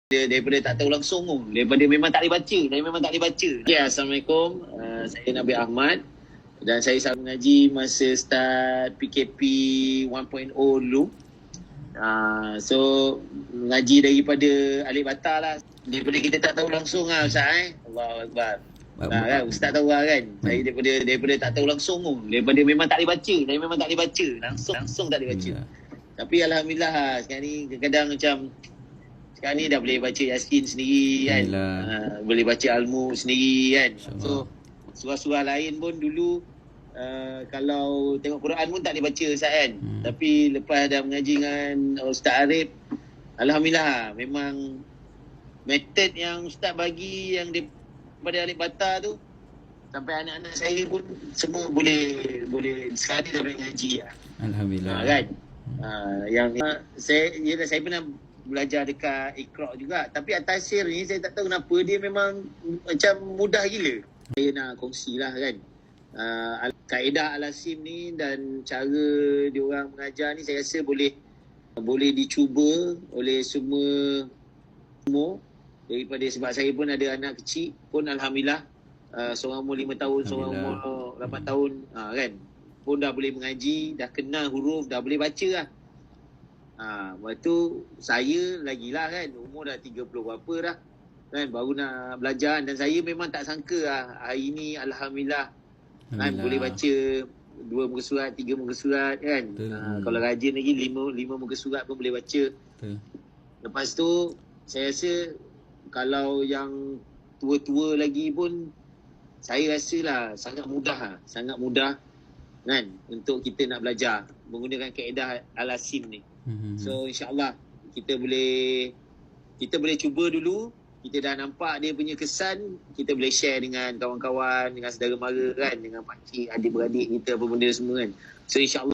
daripada tak tahu langsung daripada memang tak boleh baca. Ya, Assalamualaikum, saya Nabi Ahmad dan saya selalu mengaji masa start PKP 1.0 dulu. So mengaji daripada Alif Bata lah, daripada kita tak tahu langsung lah Ustaz. Allahu Akbar. Kan Ustaz tahu lah kan, saya daripada tak tahu langsung daripada memang tak boleh baca, langsung tak boleh baca. Tapi alhamdulillah sekarang ni kadang-kadang macam sekarang ni dah boleh baca Yasin sendiri kan. Boleh baca Al-Mu sendiri kan. So surah-surah lain pun dulu kalau tengok Quran pun tak boleh baca Ustaz kan. Tapi lepas dah mengaji dengan Ustaz Arif, alhamdulillah memang metod yang Ustaz bagi yang daripada Alif Bata tu sampai anak-anak saya pun semua boleh sekarang ni dah boleh ngaji lah. Alhamdulillah. Kan? Yang saya pernah belajar dekat Iqra juga, tapi At-Taysir ni saya tak tahu kenapa dia memang macam mudah gila. Saya nak kongsi lah kan, kaedah Al-Asim ni dan cara diorang mengajar ni saya rasa boleh dicuba oleh semua daripada, sebab saya pun ada anak kecil pun alhamdulillah, seorang umur 5 tahun, seorang umur 8 tahun kan, pun dah boleh mengaji, dah kenal huruf, dah boleh baca lah. Lepas tu saya lagilah kan, umur dah 30 berapa dah kan, baru nak belajar. Dan saya memang tak sangka lah hari ni alhamdulillah kan boleh baca 2 muka surat, 3 muka surat kan. Kalau rajin lagi 5 muka surat pun boleh baca. Lepas tu saya rasa kalau yang tua-tua lagi pun saya rasa lah sangat mudah kan untuk kita nak belajar menggunakan kaedah Al-Asim ni. So insyaAllah kita boleh cuba dulu. Kita dah nampak dia punya kesan, kita boleh share dengan kawan-kawan, dengan saudara mara kan, dengan pakcik, adik-beradik kita, apa benda semua kan. So insyaAllah